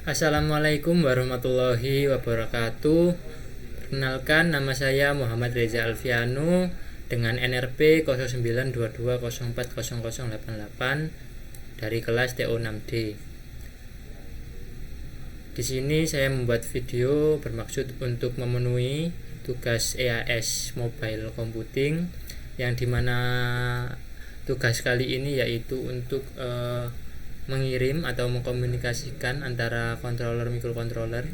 Assalamualaikum warahmatullahi wabarakatuh. Perkenalkan, nama saya Muhammad Reza Alfiano dengan NRP 0922040088 dari kelas TO6D. Di sini saya membuat video bermaksud untuk memenuhi tugas EAS Mobile Computing, yang dimana tugas kali ini yaitu untuk mengirim atau mengkomunikasikan antara controller microcontroller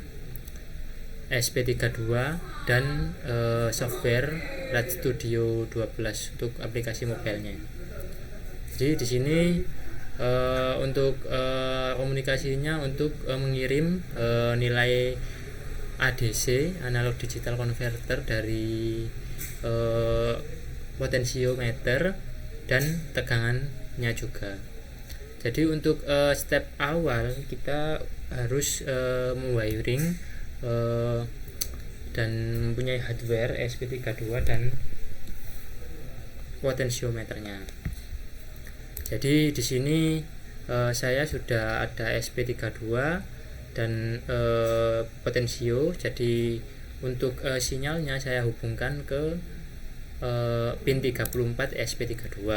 SP32 dan software RAD Studio 12 untuk aplikasi mobilenya. Jadi di sini untuk komunikasinya untuk mengirim nilai ADC analog digital converter dari potensiometer dan tegangannya juga. Jadi untuk step awal kita harus mewiring dan mempunyai hardware SP32 dan potensiometernya. Jadi di sini saya sudah ada SP32 dan potensio. Jadi untuk sinyalnya saya hubungkan ke pin 34 SP32.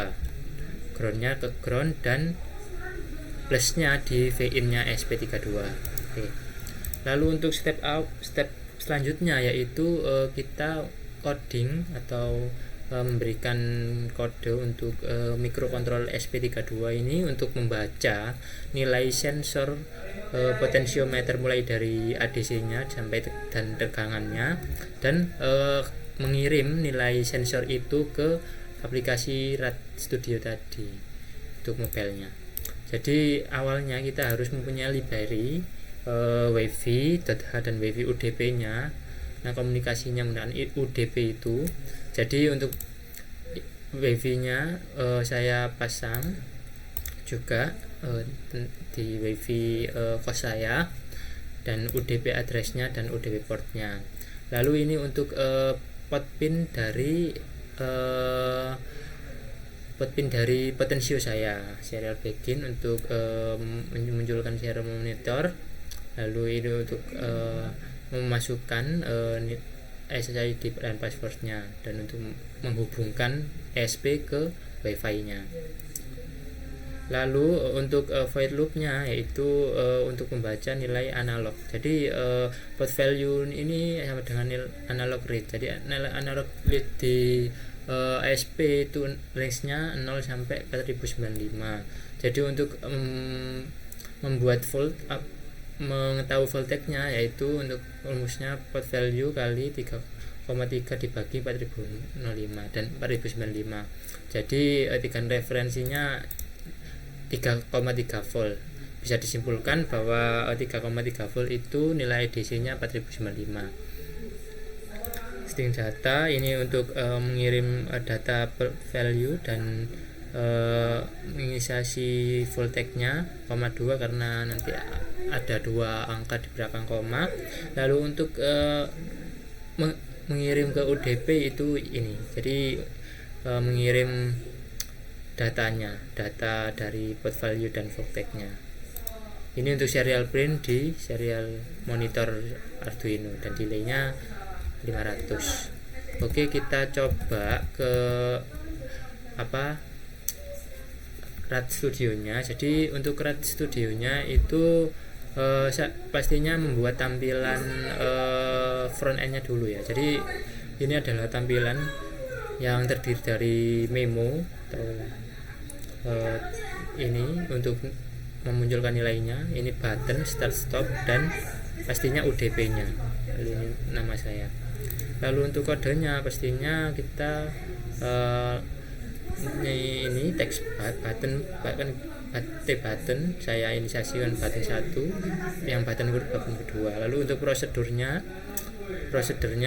Groundnya ke ground dan plusnya di V-in-nya SP32. Oke. Lalu untuk step selanjutnya yaitu kita coding atau memberikan kode untuk microcontroller SP32 ini untuk membaca nilai sensor potensiometer mulai dari ADC-nya sampai dan tegangannya, dan mengirim nilai sensor itu ke aplikasi RAD Studio tadi untuk mobilenya. Jadi awalnya kita harus mempunyai library wifi.h dan wifi UDP-nya. Nah, komunikasinya menggunakan UDP itu. Jadi untuk wifi-nya saya pasang juga di wifi kos saya, dan UDP address-nya dan UDP port-nya. Lalu ini untuk port pin dari potensio saya, serial begin untuk memunculkan serial monitor. Lalu ini untuk memasukkan SSID dan passwordnya, dan untuk menghubungkan ESP ke wifi-nya. Lalu untuk void loop-nya yaitu untuk membaca nilai analog. Jadi port value ini sama dengan nilai analog read. Jadi nilai analog read di ASP itu range-nya 0 sampai 4095. Jadi untuk membuat mengetahui voltage-nya yaitu untuk rumusnya port value kali 3,3 dibagi 4005 dan 4095. Jadi tegangan referensinya 3,3 volt. Bisa disimpulkan bahwa 3,3 volt itu nilai DC-nya 4095. String data ini untuk mengirim data value dan menginisiasi voltage-nya, 2 karena nanti ada 2 angka di belakang koma. Lalu untuk mengirim ke UDP itu ini. Jadi mengirim data dari port value dan voltage-nya. Ini untuk serial print di serial monitor Arduino dan delay-nya 500. Oke, kita coba ke RAD Studio-nya. Jadi untuk RAD Studio-nya itu pastinya membuat tampilan front end-nya dulu ya. Jadi ini adalah tampilan yang terdiri dari memo atau ini untuk memunculkan nilainya. Ini button start stop dan pastinya UDP-nya. Ini nama saya. Lalu untuk kodenya pastinya kita ini text button saya inisiasikan button 1, yang button kedua. Lalu untuk prosedurnya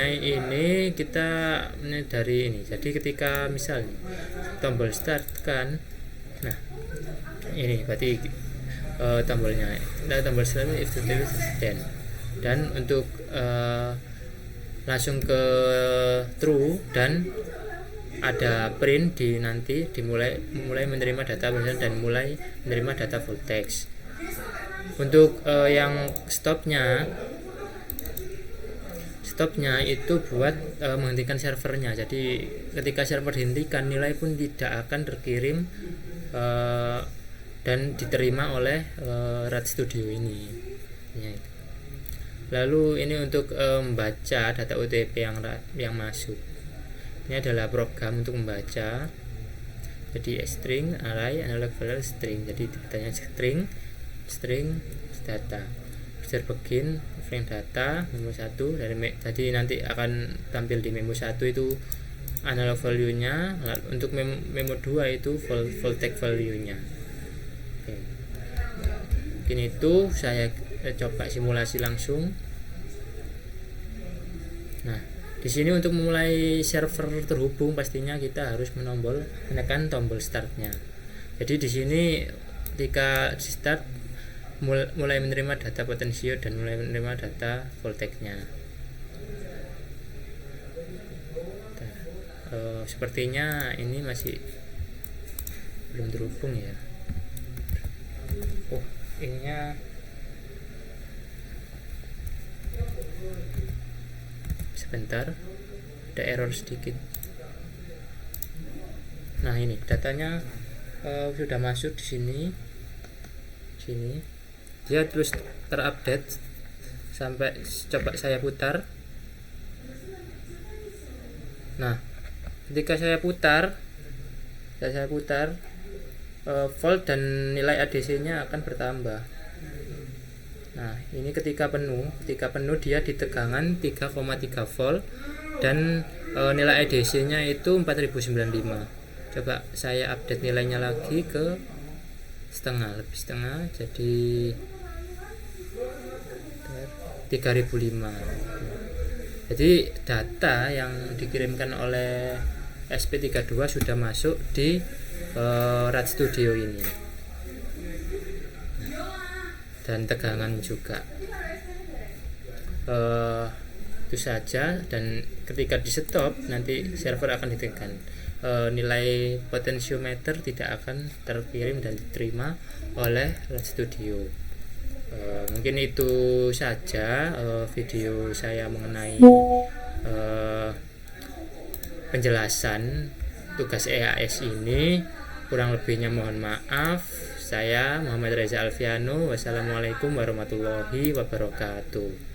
ini kita dari ini. Jadi ketika misalnya tombol start kan, nah ini berarti tombolnya. Nah, tombol start if the device is then. Dan untuk langsung ke true, dan ada print mulai menerima data dan mulai menerima data voltage. Untuk yang stopnya itu buat menghentikan servernya. Jadi ketika server dihentikan, nilai pun tidak akan terkirim dan diterima oleh RAD Studio ini ya. Lalu ini untuk membaca data OTP yang masuk. Ini adalah program untuk membaca. Jadi string, array, analog file, string. Jadi datanya string data. User begin, frame data, memo 1 dari tadi nanti akan tampil di memo 1 itu analog value-nya. Untuk memo 2 itu voltage value-nya. Oke. Mungkin itu saya coba simulasi langsung. Nah, di sini untuk memulai server terhubung pastinya kita harus menekan tombol startnya. Jadi di sini ketika start mulai menerima data potensio dan mulai menerima data voltage-nya. Sepertinya ini masih belum terhubung ya. Oh, ininya sebentar, ada error sedikit. Nah, ini datanya sudah masuk di sini. Dia terus terupdate sampai coba saya putar. Nah, ketika saya putar volt dan nilai ADC-nya akan bertambah. Nah, ini ketika penuh dia di tegangan 3,3 volt dan nilai ADC-nya itu 4095. Coba saya update nilainya lagi ke lebih setengah, jadi 3005. Jadi data yang dikirimkan oleh SP32 sudah masuk di RAD Studio ini, dan tegangan juga. Itu saja, dan ketika di stop nanti server akan ditekan. Nilai potensiometer tidak akan terkirim dan diterima oleh RAD Studio. Mungkin itu saja video saya mengenai penjelasan tugas EAS ini. Kurang lebihnya mohon maaf. Saya Muhammad Reza Alfiano. Wassalamualaikum warahmatullahi wabarakatuh.